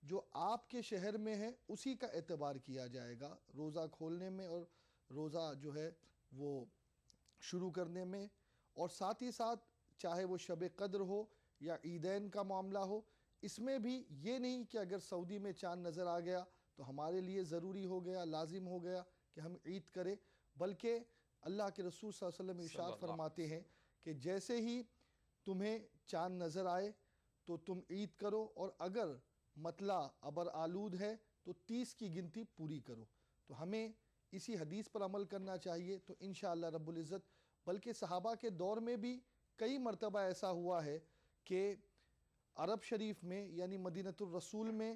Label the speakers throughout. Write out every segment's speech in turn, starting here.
Speaker 1: جو آپ کے شہر میں ہے اسی کا اعتبار کیا جائے گا روزہ کھولنے میں اور روزہ جو ہے وہ شروع کرنے میں. اور ساتھ ہی ساتھ چاہے وہ شب قدر ہو یا عیدین کا معاملہ ہو، اس میں بھی یہ نہیں کہ اگر سعودی میں چاند نظر آ گیا تو ہمارے لیے ضروری ہو گیا، لازم ہو گیا کہ ہم عید کریں، بلکہ اللہ کے رسول صلی اللہ علیہ وسلم ارشاد فرماتے ہیں کہ جیسے ہی تمہیں چاند نظر آئے تو تم عید کرو، اور اگر مطلع ابر آلود ہے تو 30 کی گنتی پوری کرو. تو ہمیں اسی حدیث پر عمل کرنا چاہیے. تو انشاءاللہ رب العزت، بلکہ صحابہ کے دور میں بھی کئی مرتبہ ایسا ہوا ہے کہ عرب شریف میں یعنی مدینۃ الرسول میں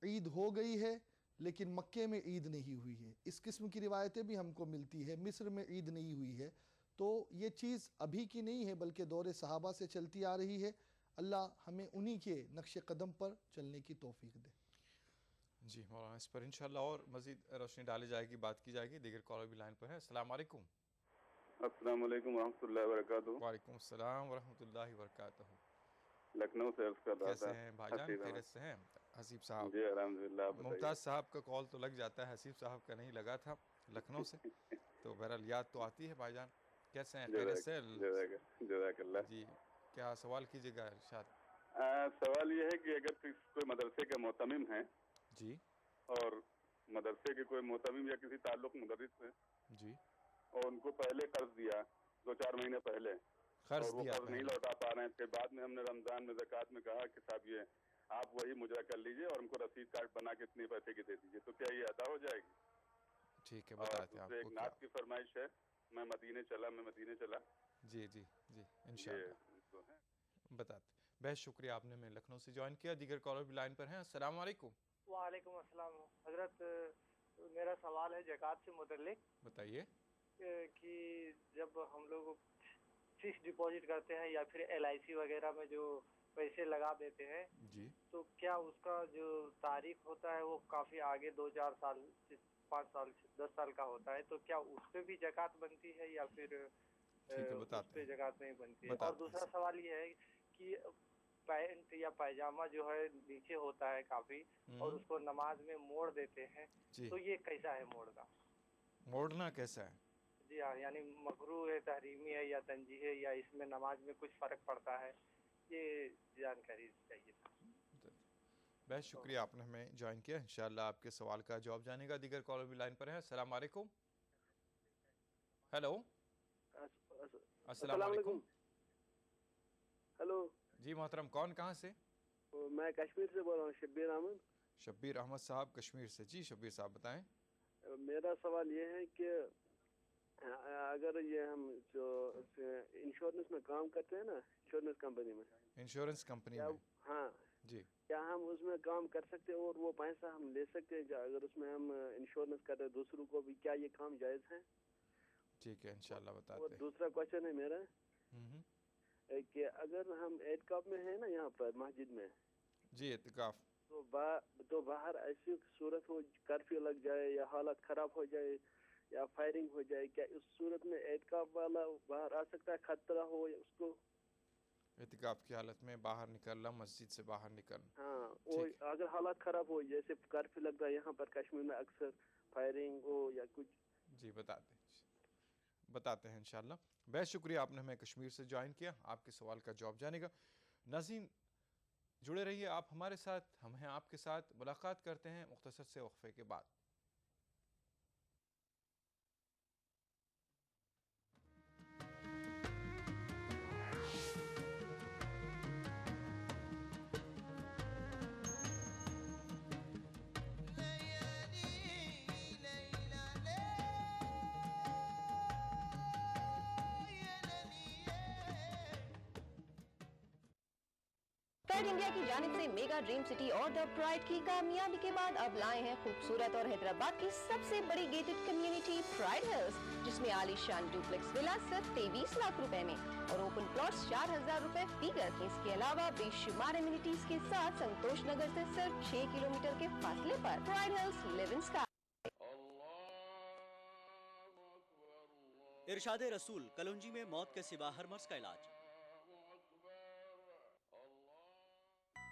Speaker 1: عید ہو گئی ہے لیکن مکے میں عید نہیں ہوئی ہے. اس قسم کی روایتیں بھی ہم کو ملتی ہے. مصر میں عید نہیں ہوئی ہے. تو یہ چیز ابھی کی نہیں ہے بلکہ دور صحابہ سے چلتی آ رہی ہے. اللہ ہمیں انہی کے نقش قدم پر چلنے کی توفیق دے.
Speaker 2: جی مولانا، اس پر انشاءاللہ اور مزید روشنی ڈالی جائے گی، بات کی جائے گی. دیگر کالر بھی لائن پر ہیں. السلام علیکم.
Speaker 3: السلام علیکم ورحمۃ اللہ وبرکاتہ.
Speaker 2: وعلیکم السلام ورحمۃ اللہ وبرکاتہ.
Speaker 3: لکھنؤ سے عرض کر رہا تھا.
Speaker 2: کیسے ہیں بھائی جان؟
Speaker 3: حسیب
Speaker 2: خیریت
Speaker 3: احمد.
Speaker 2: سے ہیں؟ حسیب صاحب.
Speaker 3: جی الحمدللہ. آپ بتائیے.
Speaker 2: ممتاز صاحب کا کال تو لگ جاتا ہے، حسیب صاحب کا نہیں لگا تھا لکھنؤ سے، تو بہرحال یاد تو آتی ہے. بھائی جان کیسے ہیں؟ خیریت سے؟
Speaker 3: جزاک اللہ.
Speaker 2: جی کیا سوال کیجیے گا ارشاد.
Speaker 3: سوال یہ ہے کہ اگر کوئی مدرسے کے معتمم ہیں
Speaker 2: جی
Speaker 3: اور مدرسے کے کوئی معتمم یا کسی تعلق مدرس ہیں
Speaker 2: جی،
Speaker 3: اور ان کو پہلے قرض دیا 2-4 مہینے پہلے اور وہ
Speaker 2: دیا
Speaker 3: قرض نہیں
Speaker 2: پہلے.
Speaker 3: لوٹا پا رہے ہیں، اس کے بعد میں ہم نے رمضان میں زکوٰۃ میں کہا کہ صاحب یہ آپ وہی مجرا کر لیجئے اور ان کو رسید کارڈ بنا کے اتنے پیسے کی دے دیجئے، تو کیا یہ ادا ہو جائے گی؟
Speaker 2: ٹھیک ہے،
Speaker 3: اور
Speaker 2: بتاتے ہیں
Speaker 3: دوسرے
Speaker 2: آپ
Speaker 3: ایک
Speaker 2: کو کیا.
Speaker 3: نعت کی فرمائش ہے، میں مدینے چلا.
Speaker 2: جی جی جی انشاءاللہ
Speaker 3: یہ تو ہے.
Speaker 2: بتاتے. بہت شکریہ، آپ نے میں لکھنؤ سے جوائن کیا. دیگر کالر بھی لائن پر ہیں. السلام علیکم.
Speaker 4: وعلیکم السلام. حضرت میرا سوال ہے زکوٰۃ سے متعلق.
Speaker 2: بتائیے.
Speaker 4: کہ جب ہم لوگ فکس ڈپازٹ کرتے ہیں یا پھر LIC وغیرہ میں جو پیسے لگا دیتے ہیں،
Speaker 2: جی
Speaker 4: تو کیا اس کا جو تاریخ ہوتا ہے وہ کافی آگے 2-4 سال 5 سال 10 سال کا ہوتا ہے، تو کیا اس پہ بھی زکوٰۃ بنتی ہے یا پھر
Speaker 2: ٹھیک ہے،
Speaker 4: اس
Speaker 2: بتاتے
Speaker 4: پہ
Speaker 2: ہیں
Speaker 4: زکوٰۃ نہیں بنتی ہے؟ اور
Speaker 2: بتاتے
Speaker 4: دوسرا
Speaker 2: ہیں.
Speaker 4: سوال یہ ہے کہ پینٹ یا پائجامہ جو ہے نیچے ہوتا ہے کافی اور اس کو نماز میں موڑ دیتے ہیں،
Speaker 2: جی،
Speaker 4: تو یہ کیسا ہے موڑنا؟
Speaker 2: موڑنا کیسا ہے؟
Speaker 4: جی ہاں، یعنی مکروہ ہے، تحریمی ہے یا تنزیہ ہے، یا اس میں نماز میں کچھ فرق پڑتا ہے؟ یہ جانکاری چاہیے تھا.
Speaker 2: بہت شکریہ، آپ نے ہمیں جوائن کیا. انشاءاللہ آپ کے سوال کا جواب جانے گا. دیگر کالر بھی لائن پر ہیں. السلام علیکم. ہیلو، السلام علیکم.
Speaker 5: ہلو
Speaker 2: جی محترم، کون کہاں سے؟
Speaker 5: میں کشمیر سے بول رہا ہوں، شبیر احمد.
Speaker 2: شبیر احمد صاحب کشمیر سے. جی شبیر صاحب بتائیں.
Speaker 5: میرا سوال یہ ہے کہ اگر یہ ہم جو انشورنس میں کام کرتے ہیں نا، انشورنس کمپنی میں،
Speaker 2: انشورنس کمپنی میں.
Speaker 5: ہاں
Speaker 2: جی،
Speaker 5: کیا ہم اس میں کام کر سکتے ہیں اور وہ پیسہ ہم لے سکتے ہیں اگر اس میں ہم انشورنس کر رہے دوسروں کو بھی؟ کیا یہ کام جائز ہے؟
Speaker 2: ٹھیک ہے انشاءاللہ
Speaker 5: اور
Speaker 2: بتاتے ہیں.
Speaker 5: دوسرا کوشچن ہے میرا کہ اگر ہم اعتکاف میں ہیں نا یہاں پر مسجد میں،
Speaker 2: جی اعتکاف،
Speaker 5: تو باہر ایسی صورت ہو کرفیو لگ جائے یا حالت خراب ہو جائے یا فائرنگ ہو جائے، کیا اس صورت میں اعتکاف والا باہر آ سکتا ہے؟ خطرہ ہو یا اس کو؟
Speaker 2: اعتکاف کی حالت میں باہر نکلنا، مسجد سے باہر نکلنا.
Speaker 5: ہاں، اور اگر حالات خراب ہو جیسے کرفیو لگ رہا ہے یہاں پر کشمیر میں، اکثر فائرنگ ہو یا کچھ.
Speaker 2: جی بتاتے ہیں انشاءاللہ. بہت شکریہ، آپ نے ہمیں کشمیر سے جوائن کیا. آپ کے سوال کا جواب جانے گا. ناظرین جڑے رہیے آپ ہمارے ساتھ، ہم ہیں آپ کے ساتھ. ملاقات کرتے ہیں مختصر سے وقفے کے بعد.
Speaker 6: پرائڈ انڈیا کی جانب سے میگا ڈریم سٹی اور دا پرائڈ کی کامیابی کے بعد اب لائے ہیں خوبصورت اور حیدرآباد کی سب سے بڑی گیٹڈ کمیونٹی پرائڈ ہلز، جس میں عالی شان ڈوپلیکس ولا صرف 23 لاکھ روپے میں اور اوپن پلاٹس 4000 روپے فی گز. اس کے علاوہ بے شمار ایمینٹیز کے ساتھ سنتوش نگر سے صرف 6 کلومیٹر کے فاصلے پر پرائڈ ہلز لیو ان اسکائی.
Speaker 7: ارشاد رسول کلونجی میں موت کے سوا ہر مرض کا علاج.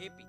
Speaker 7: AP।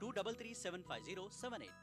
Speaker 7: 23375078।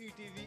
Speaker 8: ETV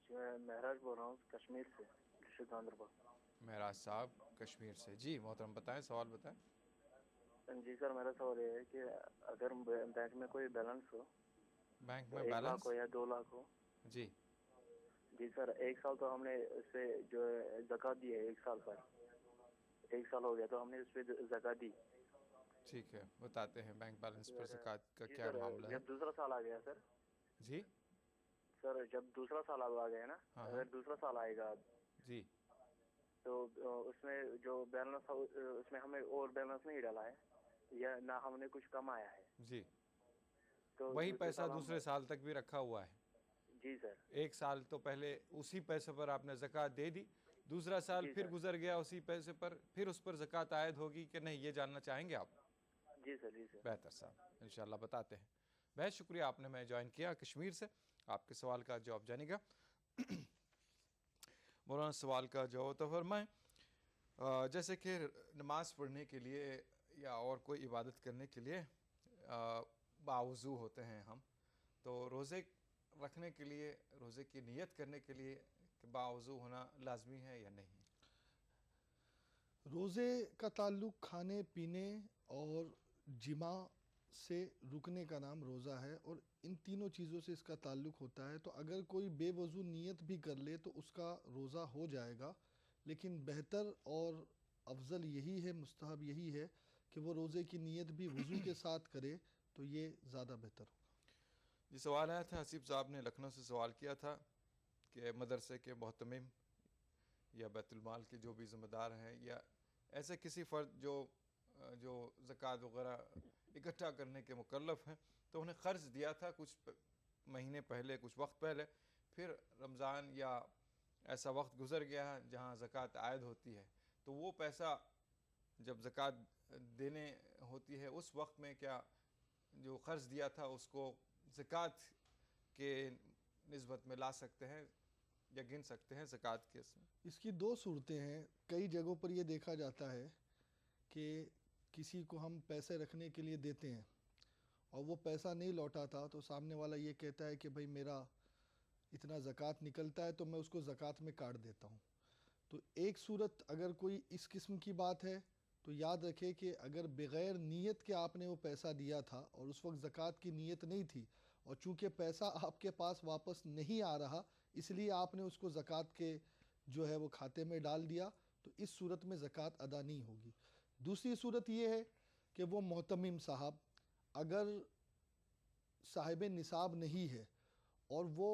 Speaker 9: جو ہے مہراج بول رہا ہوں کشمیر سے ڈسٹرکٹ گاندربل.
Speaker 2: معراج صاحب کشمیر سے. جی محترم بتائیں, سوال بتائیں.
Speaker 9: جی سر میرا سوال یہ ہے کہ اگر بینک میں کوئی بیلنس ہو,
Speaker 2: بینک میں
Speaker 9: 1 لاکھ
Speaker 2: بیلنس,
Speaker 9: ہو یا 2 لاکھ ہو,
Speaker 2: جی
Speaker 9: جی سر 1 سال تو ہم نے اس پہ جو ہے زکوٰۃ دی ہے 1 سال پر, 1 سال ہو گیا تو ہم نے اس پہ زکوٰۃ دی.
Speaker 2: ٹھیک ہے, بتاتے ہیں بینک بیلنس پر زکوٰۃ کا
Speaker 9: جی
Speaker 2: کیا
Speaker 9: سر
Speaker 2: معاملہ ہے.
Speaker 9: جب دوسرا سال آ گیا سر,
Speaker 2: جی
Speaker 9: سر جب دوسرا سال آ گیا نا,
Speaker 2: ہاں
Speaker 9: اگر دوسرا سال آئے گا
Speaker 2: جی
Speaker 9: تو اس میں جو بیلنس اس میں ہمیں اور بیلنس نہیں ڈالا ہے یا نہ ہم نے کچھ کمایا ہے,
Speaker 2: جی
Speaker 9: تو
Speaker 2: وہی
Speaker 9: دوسرے
Speaker 2: پیسہ
Speaker 9: سال ہم,
Speaker 2: دوسرے سال تک بھی رکھا ہوا ہے.
Speaker 9: جی سر
Speaker 2: 1 سال تو پہلے اسی پیسے پر آپ نے زکوٰۃ دے دی, دوسرا سال
Speaker 9: جی
Speaker 2: پھر
Speaker 9: سر.
Speaker 2: گزر گیا اسی پیسے پر, پھر اس پر زکوٰۃ عائد ہوگی کہ نہیں, یہ جاننا چاہیں گے آپ؟
Speaker 9: جی سر جی سر
Speaker 2: بہتر صاحب, انشاءاللہ بتاتے ہیں. بہت شکریہ, آپ نے میں جوائن کیا کشمیر سے. آپ کے سوال کا جواب جانے گا. مولانا سوال کا جواب تو فرمائیں. جیسے کہ نماز پڑھنے کے لیے یا اور کوئی عبادت کرنے کے لیے باوضو ہوتے ہیں ہم, تو روزے رکھنے کے لیے, روزے کی نیت کرنے کے لیے باوضو ہونا لازمی ہے یا نہیں؟
Speaker 1: روزے کا تعلق کھانے پینے اور جماع سے رکنے کا نام روزہ ہے, اور ان تینوں چیزوں سے اس کا تعلق ہوتا ہے. تو اگر کوئی بے وضو نیت بھی کر لے تو اس کا روزہ ہو جائے گا, لیکن بہتر اور افضل یہی ہے, مستحب یہی ہے کہ وہ روزے کی نیت بھی وضو کے ساتھ کرے, تو یہ زیادہ بہتر ہوگا.
Speaker 2: یہ سوال آیا تھا, حسیب صاحب نے لکھنؤ سے سوال کیا تھا کہ مدرسے کے محتمم یا بیت المال کے جو بھی ذمہ دار ہیں یا ایسے کسی فرد جو زکوٰۃ وغیرہ اکٹھا کرنے کے مکلف ہیں, تو انہیں قرض دیا تھا کچھ مہینے پہلے, کچھ وقت پہلے, پھر رمضان یا ایسا وقت گزر گیا ہے جہاں زکوٰۃ عائد ہوتی ہے, تو وہ پیسہ جب زکوٰۃ دینے ہوتی ہے اس وقت میں کیا جو قرض دیا تھا اس کو زکوٰۃ کے نسبت میں لا سکتے ہیں یا گن سکتے ہیں زکوٰۃ کے اس میں؟
Speaker 1: اس کی 2 صورتیں ہیں. کئی جگہوں پر یہ دیکھا جاتا ہے کہ کسی کو ہم پیسے رکھنے کے لیے دیتے ہیں اور وہ پیسہ نہیں لوٹاتا, تو سامنے والا یہ کہتا ہے کہ بھائی میرا اتنا زکوٰۃ نکلتا ہے تو میں اس کو زکوٰۃ میں کاٹ دیتا ہوں. تو ایک صورت اگر کوئی اس قسم کی بات ہے تو یاد رکھے کہ اگر بغیر نیت کے آپ نے وہ پیسہ دیا تھا اور اس وقت زکوٰۃ کی نیت نہیں تھی, اور چونکہ پیسہ آپ کے پاس واپس نہیں آ رہا اس لیے آپ نے اس کو زکوٰۃ کے جو ہے وہ کھاتے میں ڈال دیا, تو اس صورت میں زکوٰۃ ادا نہیں ہوگی. دوسری صورت یہ ہے کہ وہ محتمم صاحب اگر صاحب نصاب نہیں ہے اور وہ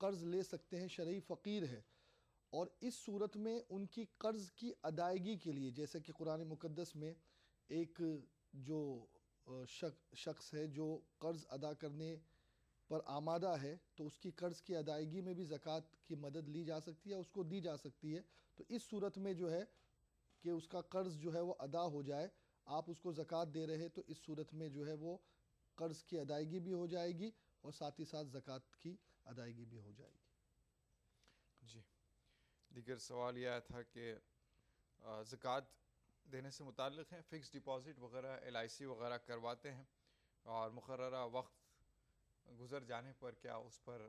Speaker 1: قرض لے سکتے ہیں, شرعی فقیر ہے, اور اس صورت میں ان کی قرض کی ادائیگی کے لیے, جیسے کہ قرآن مقدس میں ایک جو شخص ہے جو قرض ادا کرنے پر آمادہ ہے, تو اس کی قرض کی ادائیگی میں بھی زکوٰۃ کی مدد لی جا سکتی ہے, اس کو دی جا سکتی ہے. تو اس صورت میں جو ہے کہ اس کا قرض جو ہے وہ ادا ہو جائے, آپ اس کو زکوٰۃ دے رہے, تو اس صورت میں جو ہے وہ قرض کی ادائیگی بھی ہو جائے گی اور ساتھ ہی ساتھ زکوٰۃ کی ادائیگی بھی ہو جائے گی.
Speaker 2: جی دیگر سوال یہ آیا تھا کہ زکوٰۃ دینے سے متعلق ہیں, فکس ڈپازٹ وغیرہ LIC وغیرہ کرواتے ہیں اور مقررہ وقت گزر جانے پر کیا اس پر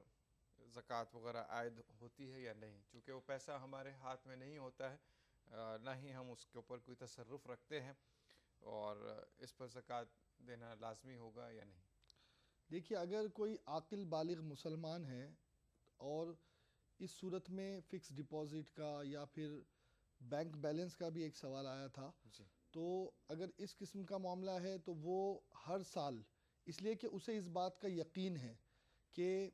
Speaker 2: زکوٰۃ وغیرہ عائد ہوتی ہے یا نہیں؟ چونکہ وہ پیسہ ہمارے ہاتھ میں نہیں ہوتا ہے, نہ ہی ہم اس کے اوپر کوئی تصرف رکھتے ہیں, اور اس پر زکوٰۃ دینا لازمی ہوگا یا نہیں؟
Speaker 1: دیکھیے اگر کوئی عاقل بالغ مسلمان ہے اور اس صورت میں فکس ڈپازٹ کا یا پھر بینک بیلنس کا بھی ایک سوال آیا تھا, تو اگر اس قسم کا معاملہ ہے تو وہ ہر سال, اس لیے کہ اسے اس بات کا یقین ہے کہ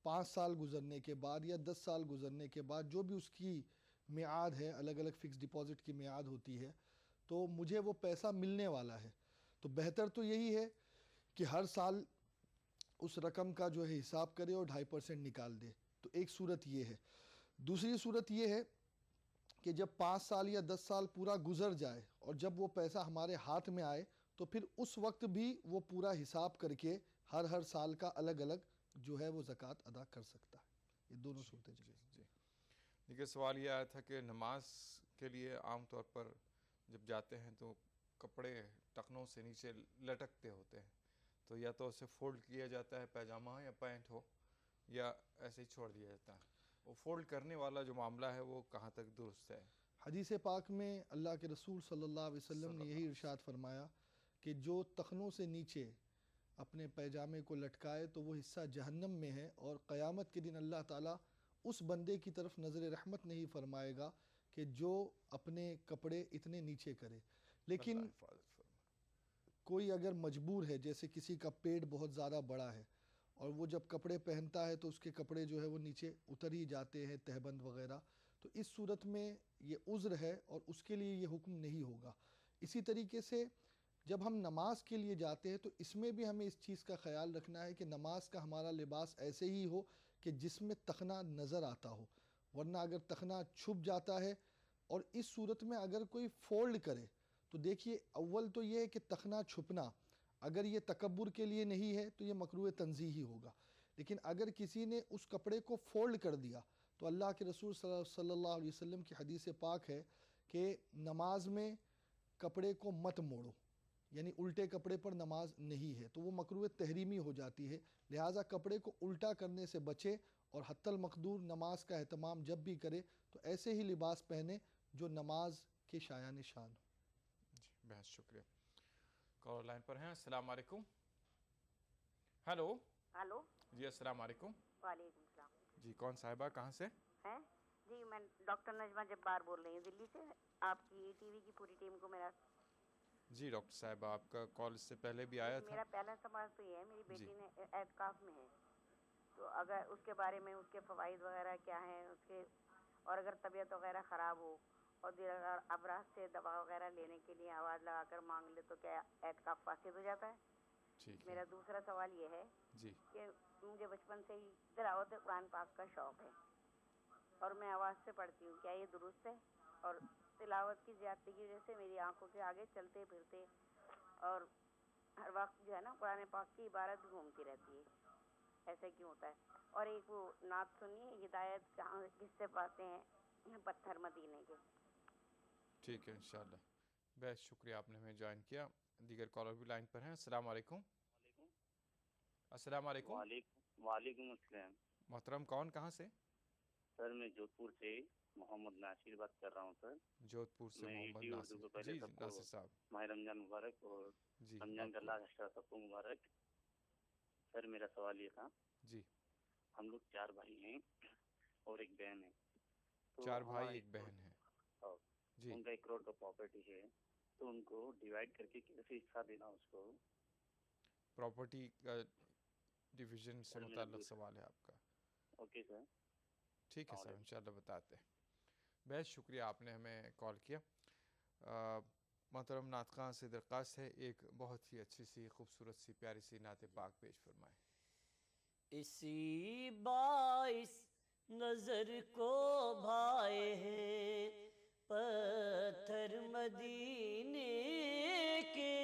Speaker 1: 5 سال گزرنے کے بعد یا 10 سال گزرنے کے بعد جو بھی اس کی میعاد ہے, الگ الگ فکس ڈپازٹ کی میعاد ہوتی ہے, تو مجھے وہ پیسہ ملنے والا ہے. تو بہتر تو یہی ہے کہ ہر سال اس رقم کا جو ہے حساب کرے اور 2.5% نکال دے. تو ایک صورت یہ ہے. دوسری صورت یہ ہے کہ جب 5 سال یا 10 سال پورا گزر جائے اور جب وہ پیسہ ہمارے ہاتھ میں آئے تو پھر اس وقت بھی وہ پورا حساب کر کے ہر سال کا الگ الگ جو ہے وہ زکوٰۃ ادا کر سکتا ہے. یہ دونوں صورتیں.
Speaker 2: جی دیگر سوال یہ آیا تھا کہ نماز کے لیے عام طور پر جب جاتے ہیں تو کپڑے ٹخنوں سے نیچے لٹکتے ہوتے ہیں, تو یا تو اسے فولڈ کیا جاتا ہے, پیجامہ یا پینٹ ہو, یا ایسے ہی چھوڑ دیا جاتا ہے؟ وہ فولڈ کرنے والا جو معاملہ ہے وہ کہاں تک درست ہے؟
Speaker 1: حدیث پاک میں اللہ کے رسول صلی اللہ علیہ وسلم نے یہی ارشاد فرمایا کہ جو ٹخنوں سے نیچے اپنے پیجامے کو لٹکائے تو وہ حصہ جہنم میں ہے، اور قیامت کے دن اللہ تعالیٰ اس بندے کی طرف نظر رحمت نہیں فرمائے گا کہ جو اپنے کپڑے اتنے نیچے کرے. لیکن کوئی اگر مجبور ہے، جیسے کسی کا پیٹ بہت زیادہ بڑا ہے اور وہ جب کپڑے پہنتا ہے تو اس کے کپڑے جو ہے وہ نیچے اتر ہی جاتے ہیں، تہبند وغیرہ، تو اس صورت میں یہ عذر ہے اور اس کے لیے یہ حکم نہیں ہوگا. اسی طریقے سے جب ہم نماز کے لیے جاتے ہیں تو اس میں بھی ہمیں اس چیز کا خیال رکھنا ہے کہ نماز کا ہمارا لباس ایسے ہی ہو کہ جس میں تخنہ نظر آتا ہو، ورنہ اگر تخنہ چھپ جاتا ہے، اور اس صورت میں اگر کوئی فولڈ کرے تو دیکھیے اول تو یہ ہے کہ تخنہ چھپنا اگر یہ تکبر کے لیے نہیں ہے تو یہ مکروہ تنزیہی ہوگا، لیکن اگر کسی نے اس کپڑے کو فولڈ کر دیا تو اللہ کے رسول صلی اللہ علیہ وسلم کی حدیث پاک ہے کہ نماز میں کپڑے کو مت موڑو، یعنی الٹے کپڑے پر نماز نہیں ہے، تو وہ مکروہ تحریمی ہو جاتی ہے. لہٰذا کپڑے کو الٹا کرنے سے بچے، اور حتی المقدور نماز کا اہتمام جب بھی کرے تو ایسے ہی لباس پہنے جو نماز کے شایان شان ہو.
Speaker 2: جی بہت شکریہ. کال لائن پر ہیں. السلام علیکم. ہیلو.
Speaker 10: ہلو.
Speaker 2: جی السلام علیکم.
Speaker 10: وعلیکم السلام.
Speaker 2: جی کون صاحبہ کہاں سے
Speaker 10: ہیں؟ جی میں ڈاکٹر نجمہ جبار بول رہی ہوں دلی سے. آپ کی ٹی وی کی پوری ٹیم کو میرا.
Speaker 2: جی ڈاکٹر صاحبہ آپ کا کال اس سے پہلے بھی آیا تھا.
Speaker 10: میرا پہلا سوال تو یہ ہے، میری بیٹی نے اعتکاف میں ہے، تو اگر اس کے بارے میں اس کے فوائد وغیرہ کیا ہیں اس کے، اور اگر طبیعت وغیرہ خراب ہو اور امراض سے دوا وغیرہ لینے کے لیے آواز لگا کر مانگ لے تو کیا اعتکاف فاسد ہو جاتا ہے؟
Speaker 2: ٹھیک ہے.
Speaker 10: میرا دوسرا سوال یہ ہے
Speaker 2: جی
Speaker 10: کہ مجھے بچپن سے ہی تلاوت قرآن پاک کا شوق ہے اور میں آواز سے پڑھتی ہوں، کیا یہ درست ہے؟ اور تلاوت کی زیادتی کی وجہ سے میری آنکھوں کے آگے چلتے پھرتے اور ہر وقت جو ہے نا قرآن پاک کی عبارت گھومتی رہتی ہے، ایسے کیوں ہوتا ہے؟ اور ایک وہ نعت سنیے، ہدایت کہاں کس سے پاتے ہیں؟ پتھر مدینے کے.
Speaker 2: ٹھیک ہے انشاءاللہ. بہت شکریہ آپ نے ہمیں جوائن کیا. دیگر کالر بھی لائن پر ہیں. السلام علیکم. السلام علیکم.
Speaker 11: وعلیکم السلام.
Speaker 2: محترم کون کہاں سے؟
Speaker 11: سر میں جودھ پور سے محمد ناصر بات کر رہا ہوں سر.
Speaker 2: جودھ پور سے محمد ناصر. جی ناصر صاحب.
Speaker 11: ماہ رمضان مبارک اور رمضان کا اللہ سب کو مبارک. سر میرا سوال یہ تھا،
Speaker 2: جی
Speaker 11: ہم لوگ 4 بھائی ہیں اور ایک بہن ہے.
Speaker 2: 4 بھائی ایک بہن ہے.
Speaker 11: جی. ان کا 1 کروڑ کا پراپرٹی ہے، تو ان کو ڈیوائڈ کر کے کیسے حصہ دینا اس کو؟
Speaker 2: پراپرٹی کا ڈویژن سے متعلق سوال ہے آپ کا.
Speaker 11: Okay sir.
Speaker 2: ٹھیک ہے سر انشاءاللہ بتاتے ہیں. بہت شکریہ آپ نے ہمیں کال کیا. محترم ناطقاں سے درخواست ہے ایک بہت ہی اچھی سی خوبصورت سی پیاری سی نعت پاک پیش فرمائیں.
Speaker 12: اسی باعث نظر کو بھائے ہیں پتھر مدینے کے،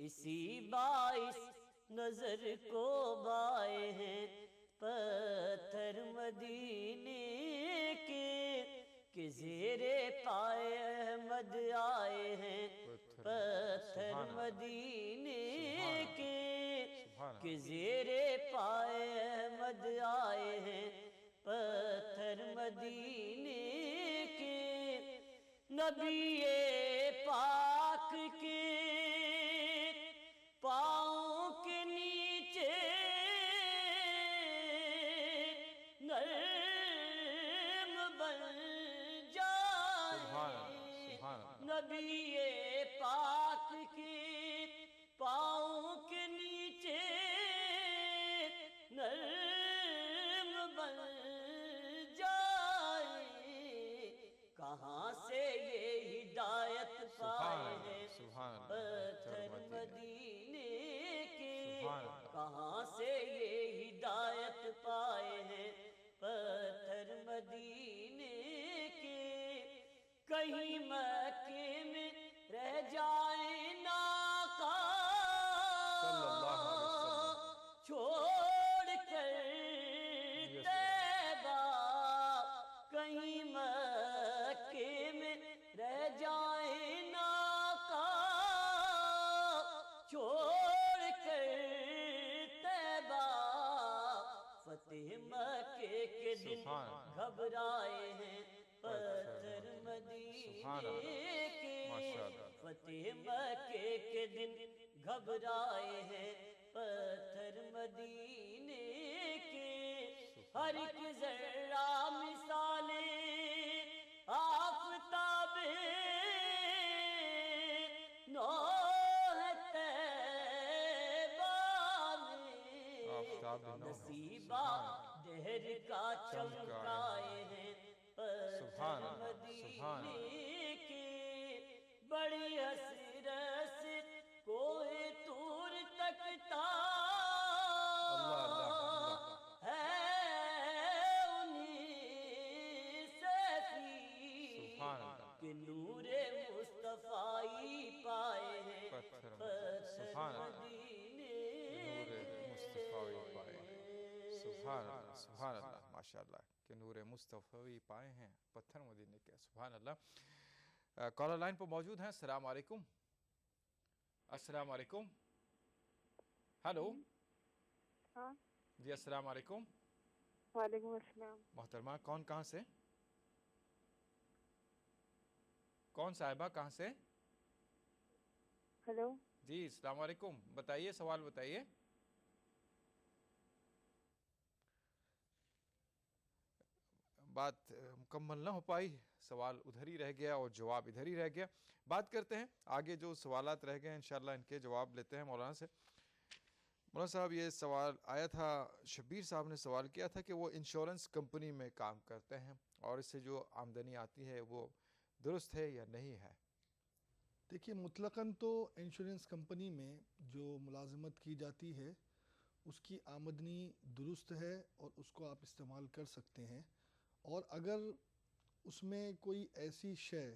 Speaker 12: اسی باعث نظر کو بھائے ہیں پتھر مدینے کے، کہ زیر پائے احمد آئے ہیں پتھر مدینے کے، کہ زیر پائے احمد آئے ہیں پتھر مدینے کے، نبی پاک کے پاؤں کے نیچے نرم بن جائے، نبی پاک کے پاؤں کے نیچے نرم بن جائے، کہاں سے یہ ہدایت پائے ہیں پتھر مدینے کے، کہاں سے یہ ہدایت پائے ہیں پتھر مدینے کے، کہیں مکے میں رہ جائیں ناقا چھوڑ کر طیبہ، کہیں مکے میں رہ جائیں ناقا چھوڑ کر طیبہ، فتح مکے کے دن گھبرائے ہیں پتھر مدینے کے فتح مکے کے دن گھبرائے ہیں پتھر مدینے کے ہر ایک ذرہ مثال آفتاب نو ہے طیبہ میں نصیبہ دہر کا چمکائے ہیں پتھر مدینے کے بڑی حسرت سے کوہ طور تکتا کہ نور مصطفی پائے ہیں پتھر مدینے
Speaker 2: سبحان اللہ سبحان اللہ ماشاءاللہ کہ نور مصطفی پائے ہیں پتھر مدینے کے. سبحان اللہ. کالر لائن پر موجود ہیں. السلام علیکم. السلام علیکم. ہیلو.
Speaker 13: ہاں
Speaker 2: جی السلام علیکم.
Speaker 13: وعلیکم السلام.
Speaker 2: محترمہ کون کہاں سے؟ کون صاحبہ کہاں سے؟
Speaker 13: ہیلو.
Speaker 2: جی السلام علیکم. بتائیے سوال بتائیے. بات مکمل نہ ہو پائی, سوال ادھر ہی رہ گیا اور جواب ادھر ہی رہ گیا. بات کرتے ہیں آگے جو سوالات رہ گئے انشاءاللہ ان کے جواب لیتے ہیں مولانا سے. مولانا صاحب یہ سوال آیا تھا, شبیر صاحب نے سوال کیا تھا کہ وہ انشورنس کمپنی میں کام کرتے ہیں اور اس سے جو آمدنی آتی ہے وہ درست ہے یا نہیں ہے؟
Speaker 1: دیکھیے مطلقاً تو انشورنس کمپنی میں جو ملازمت کی جاتی ہے اس کی آمدنی درست ہے اور اس کو آپ استعمال کر سکتے ہیں, اور اگر اس میں کوئی ایسی شے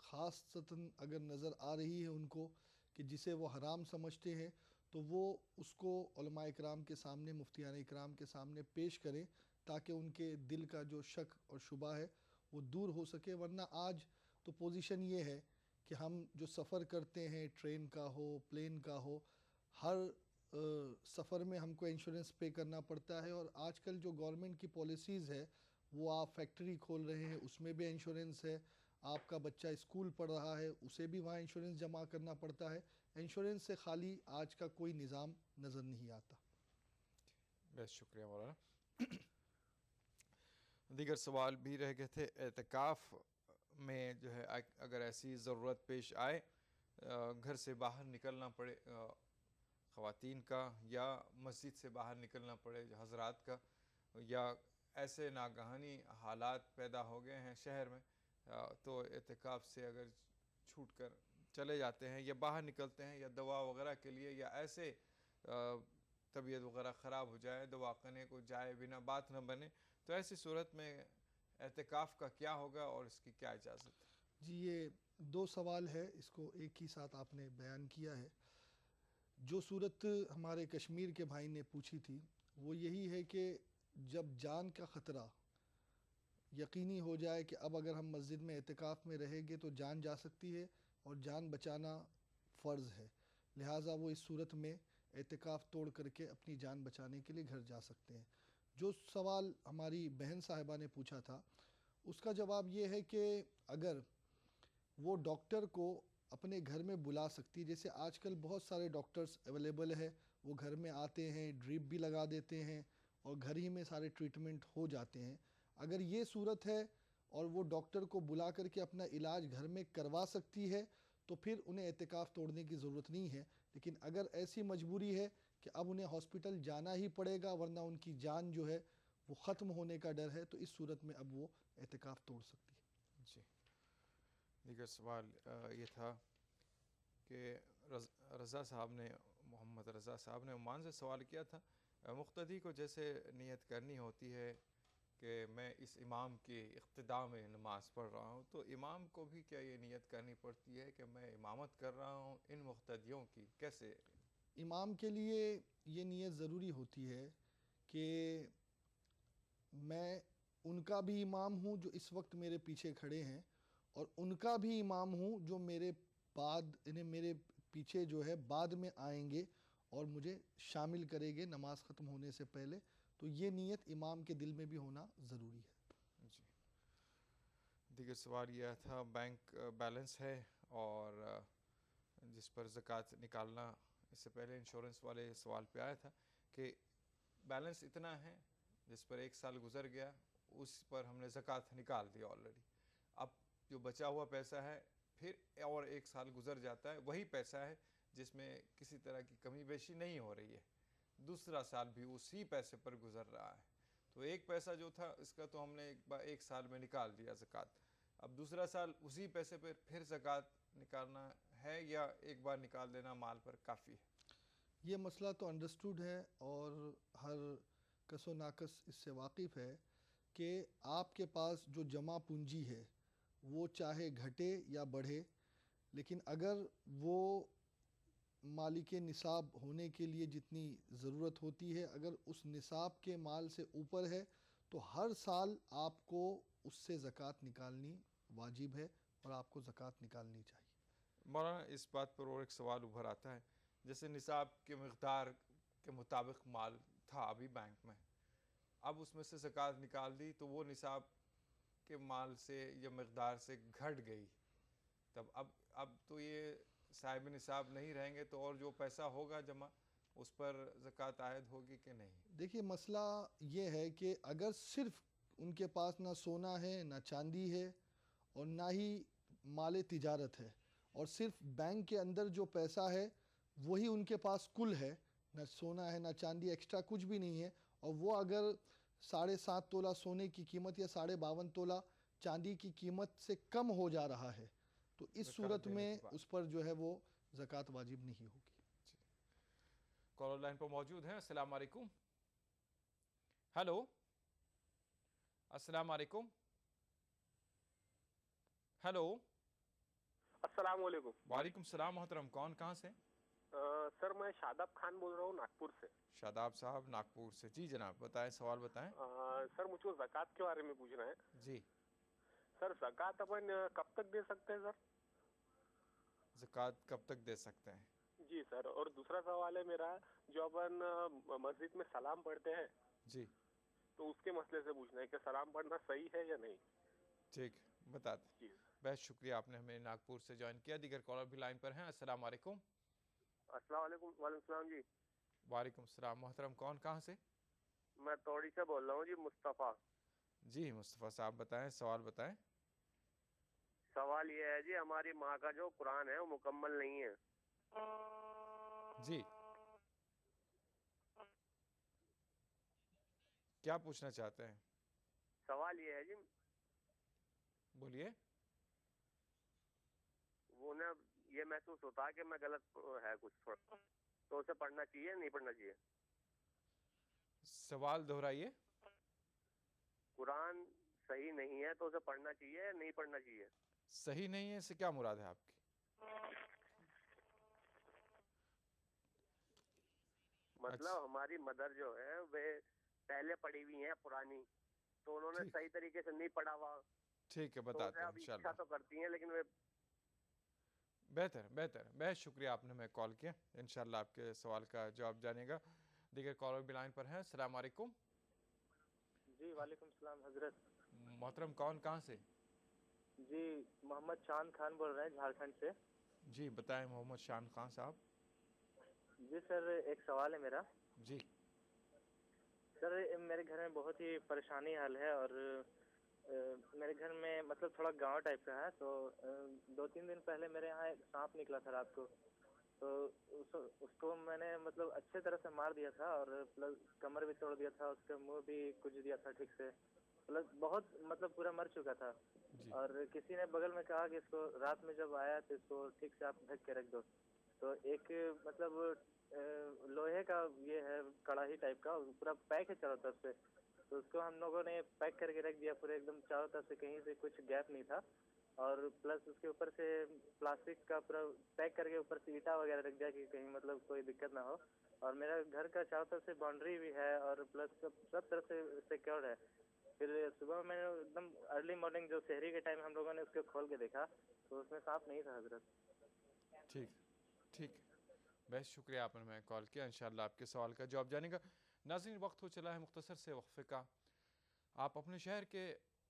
Speaker 1: خاصتاً اگر نظر آ رہی ہے ان کو کہ جسے وہ حرام سمجھتے ہیں تو وہ اس کو علماء اکرام کے سامنے, مفتیان اکرام کے سامنے پیش کریں تاکہ ان کے دل کا جو شک اور شبہ ہے وہ دور ہو سکے. ورنہ آج تو پوزیشن یہ ہے کہ ہم جو سفر کرتے ہیں, ٹرین کا ہو پلین کا ہو, ہر سفر میں ہم کو انشورنس پے کرنا پڑتا ہے. اور آج کل جو گورنمنٹ کی پالیسیز ہے وہ آپ فیکٹری کھول رہے ہیں اس میں بھی انشورنس ہے, آپ کا بچہ اسکول پڑھ رہا ہے اسے بھی وہاں انشورنس جمع کرنا پڑتا ہے. انشورنس سے خالی آج کا کوئی نظام نظر نہیں آتا.
Speaker 2: بہت شکریہ مولانا. دیگر سوال بھی رہ گئے تھے. اعتکاف میں جو ہے اگر ایسی ضرورت پیش آئے, گھر سے باہر نکلنا پڑے خواتین کا, یا مسجد سے باہر نکلنا پڑے حضرات کا, یا ایسے ناگہانی حالات پیدا ہو گئے ہیں شہر میں تو اعتکاف سے اگر چھوٹ کر چلے جاتے ہیں یا باہر نکلتے ہیں یا دوا وغیرہ کے لیے, یا ایسے طبیعت وغیرہ خراب ہو جائے, دوا خانے کو جائے بنا بات نہ بنے, تو ایسی صورت میں اعتکاف کا کیا ہوگا اور اس کی کیا اجازت ہے؟
Speaker 1: جی یہ دو سوال ہے, اس کو ایک ہی ساتھ آپ نے بیان کیا ہے. جو صورت ہمارے کشمیر کے بھائی نے پوچھی تھی وہ یہی ہے کہ جب جان کا خطرہ یقینی ہو جائے کہ اب اگر ہم مسجد میں اعتکاف میں رہیں گے تو جان جا سکتی ہے اور جان بچانا فرض ہے, لہٰذا وہ اس صورت میں اعتکاف توڑ کر کے اپنی جان بچانے کے لیے گھر جا سکتے ہیں. جو سوال ہماری بہن صاحبہ نے پوچھا تھا اس کا جواب یہ ہے کہ اگر وہ ڈاکٹر کو اپنے گھر میں بلا سکتی, جیسے آج کل بہت سارے ڈاکٹرز اویلیبل ہے, وہ گھر میں آتے ہیں, ڈرپ بھی لگا دیتے ہیں اور گھر ہی میں سارے ٹریٹمنٹ ہو جاتے ہیں. اگر یہ صورت ہے اور وہ ڈاکٹر کو بلا کر کے اپنا علاج گھر میں کروا سکتی ہے تو پھر انہیں اعتکاف توڑنے کی ضرورت نہیں ہے. لیکن اگر ایسی مجبوری ہے کہ اب انہیں ہاسپٹل جانا ہی پڑے گا ورنہ ان کی جان جو ہے وہ ختم ہونے کا ڈر ہے, تو اس صورت میں اب وہ اعتکاف توڑ سکتی ہے.
Speaker 2: جی دیگر سوال یہ تھا کہ رضا صاحب نے, محمد رضا صاحب نے عمان سے سوال کیا تھا, مقتدی کو جیسے نیت کرنی ہوتی ہے کہ میں اس امام کی اقتداء میں نماز پڑھ رہا ہوں, تو امام کو بھی کیا یہ نیت کرنی پڑتی ہے کہ میں امامت کر رہا ہوں ان مقتدیوں کی؟ کیسے؟
Speaker 1: امام کے لیے یہ نیت ضروری ہوتی ہے کہ میں ان کا بھی امام ہوں جو اس وقت میرے پیچھے کھڑے ہیں, اور ان کا بھی امام ہوں جو میرے بعد انہیں میرے پیچھے جو ہے بعد میں آئیں گے اور مجھے شامل کریں گے نماز ختم ہونے سے پہلے. تو یہ نیت امام کے دل میں بھی ہونا ضروری ہے.
Speaker 2: دیگر سوال یہ تھا بینک بیلنس ہے اور جس پر زکوٰۃ نکالنا، اس سے پہلے انشورنس والے سوال پہ آیا تھا کہ بیلنس اتنا ہے جس پر 1 سال گزر گیا، اس پر ہم نے زکوٰۃ نکال دی آلریڈی، اب جو بچا ہوا پیسہ ہے پھر اور 1 سال گزر جاتا ہے، وہی پیسہ ہے جس میں کسی طرح کی کمی بیشی نہیں ہو رہی ہے، دوسرا سال بھی اسی پیسے پر گزر رہا ہے، تو ایک پیسہ جو تھا اس کا تو ہم نے 1 سال میں نکال دیا زکوٰۃ، اب دوسرا سال اسی پیسے پر پھر زکوٰۃ نکالنا ہے یا ایک بار نکال دینا مال پر کافی ہے؟
Speaker 1: یہ مسئلہ تو انڈرسٹوڈ ہے اور ہر کس و ناقص اس سے واقف ہے کہ آپ کے پاس جو جمع پونجی ہے وہ چاہے گھٹے یا بڑھے، لیکن اگر وہ مالک نصاب ہونے کے لیے جتنی ضرورت ہوتی ہے اگر اس نصاب کے مال سے اوپر ہے تو ہر سال آپ کو اس سے زکوٰۃ نکالنی واجب ہے اور آپ کو زکوٰۃ نکالنی چاہیے۔
Speaker 2: مولانا اس بات پر اور ایک سوال ابھر آتا ہے، جیسے نصاب کے مقدار کے مطابق مال تھا ابھی بینک میں، اب اس میں سے زکوٰۃ نکال دی تو وہ نصاب کے مال سے یا مقدار سے گھٹ گئی، تب اب تو یہ صاحب نصاب نہیں رہیں گے تو اور جو پیسہ ہوگا جمع اس پر زکوٰۃ عائد ہوگی کہ نہیں؟
Speaker 1: دیکھیے مسئلہ یہ ہے کہ اگر صرف ان کے پاس نہ سونا ہے نہ چاندی ہے اور نہ ہی مال تجارت ہے اور صرف بینک کے اندر جو پیسہ ہے وہی ان کے پاس کل ہے، نہ سونا ہے نہ چاندی، ایکسٹرا کچھ بھی نہیں ہے، اور وہ اگر 7.5 تولہ سونے کی قیمت یا 52.5 تولہ چاندی کی قیمت سے کم ہو جا رہا ہے تو اس صورت میں اس پر جو ہے وہ زکوٰۃ واجب نہیں ہوگی۔
Speaker 2: کالر لائن پر موجود ہیں، السلام علیکم۔ ہیلو، السلام علیکم۔ ہیلو،
Speaker 3: السلام علیکم۔
Speaker 2: وعلیکم السلام محترم، کون کہاں سے؟
Speaker 3: سر میں شاداب خان بول رہا ہوں ناگپور سے۔
Speaker 2: شاداب صاحب ناگپور سے، جی جناب بتائیں، سوال بتائیں۔
Speaker 3: سر مجھ کو زکوٰۃ کے بارے میں پوچھنا ہے۔
Speaker 2: جی
Speaker 3: سر زکوٰۃ اپن کب تک دے سکتے ہیں سر؟
Speaker 2: زکوٰۃ کب تک دے سکتے ہیں؟
Speaker 3: جی سر، اور دوسرا سوال ہے میرا، جو اپن مسجد میں سلام پڑھتے ہیں
Speaker 2: جی
Speaker 3: تو اس کے مسئلے سے پوچھنا ہے کہ سلام پڑھنا صحیح ہے یا نہیں؟
Speaker 2: ٹھیک، بتا دیں۔ بہت شکریہ، آپ نے ہمیں ناگپور سے جوائن کیا۔ دیگر کالر بھی لائن پر ہیں، السلام علیکم۔
Speaker 3: السلام علیکم۔ وعلیکم السلام جی۔
Speaker 2: وعلیکم السلام محترم، کون کہاں سے؟
Speaker 3: میں توڑی سے بول رہا ہوں جی، مصطفیٰ۔
Speaker 2: جی مصطفیٰ صاحب بتائیں، سوال بتائیں۔
Speaker 3: سوال یہ ہے جی، ہماری ماں کا جو قرآن ہے وہ مکمل نہیں ہے۔
Speaker 2: جی کیا پوچھنا چاہتے ہیں؟
Speaker 3: سوال یہ ہے جی،
Speaker 2: بولیے۔
Speaker 3: وہ نا یہ محسوس ہوتا ہے کہ میں غلط ہے کچھ تھوڑا، تو اسے پڑھنا چاہیے نہیں پڑھنا چاہیے؟
Speaker 2: سوال دہرائیے۔
Speaker 3: قرآن صحیح نہیں ہے تو اسے پڑھنا چاہیے یا نہیں پڑھنا چاہیے؟
Speaker 2: صحیح نہیں ہے، اس سے کیا مراد ہے آپ کی؟
Speaker 3: مطلب ہماری مدر جو ہے وہ پہلے پڑھی ہوئی ہیں پرانی، تو انہوں نے صحیح طریقے سے نہیں پڑھا ہوا۔
Speaker 2: ٹھیک ہے، بتاتے ہیں انشاءاللہ۔
Speaker 3: تو کرتی ہیں لیکن وہ
Speaker 2: بہتر بہت شکریہ، آپ نے ہمیں کال کیا، انشاءاللہ آپ کے سوال کا جواب جانے گا۔ دیگر کالر بھی لائن پر ہیں، السلام علیکم۔
Speaker 14: جی وعلیکم السلام حضرت۔
Speaker 2: محترم کون کہاں سے؟
Speaker 14: جی محمد شان خان بول رہے ہیں جھارکھنڈ سے۔
Speaker 2: جی بتائیں محمد شان خان صاحب۔
Speaker 14: جی سر ایک سوال ہے میرا۔
Speaker 2: جی
Speaker 14: سر میرے گھر میں بہت ہی پریشانی حل ہے، اور میرے گھر میں مطلب تھوڑا گاؤں ٹائپ کا ہے، تو 2-3 دن پہلے میرے یہاں ایک سانپ نکلا تھا رات کو، تو اس کو میں نے مطلب اچھے طرح سے مار دیا تھا، اور پلس کمر بھی توڑ دیا تھا، اس کا منہ بھی کچھ دیا تھا ٹھیک سے، پلس بہت مطلب پورا مر چکا تھا۔ اور کسی نے بغل میں کہا کہ اس کو رات میں جب آیا تو اس کو ٹھیک سے آپ ڈھک کے رکھ دو، تو ایک مطلب لوہے کا یہ ہے کڑاہی ٹائپ کا، پورا پیک ہے چاروں طرف سے، تو اس کو ہم لوگوں نے پیک کر کے رکھ دیا پورے ایک دم چاروں طرف سے، کہیں سے کچھ گیپ نہیں تھا، اور پلس اس کے اوپر سے پلاسٹک کا پورا پیک کر کے اوپر سے اینٹا وغیرہ رکھ دیا کہ کہیں مطلب کوئی دقت نہ ہو، اور میرا گھر کا چاروں طرف سے باؤنڈری بھی ہے، اور پلس سب طرف سے سیکیورڈ ہے۔ پھر صبح میں ایک دم ارلی مارننگ جو سحری کے ٹائم ہم لوگوں نے اس کو کھول کے دیکھا تو اس میں سانپ نہیں تھا حضرت۔
Speaker 2: ٹھیک بہت شکریہ، آپ نے ہمیں کال کیا، انشاءاللہ آپ کے سوال کا جواب جانے گا۔ ناظرین وقت ہو چلا ہے مختصر سے وقفے کا۔ آپ اپنے شہر کے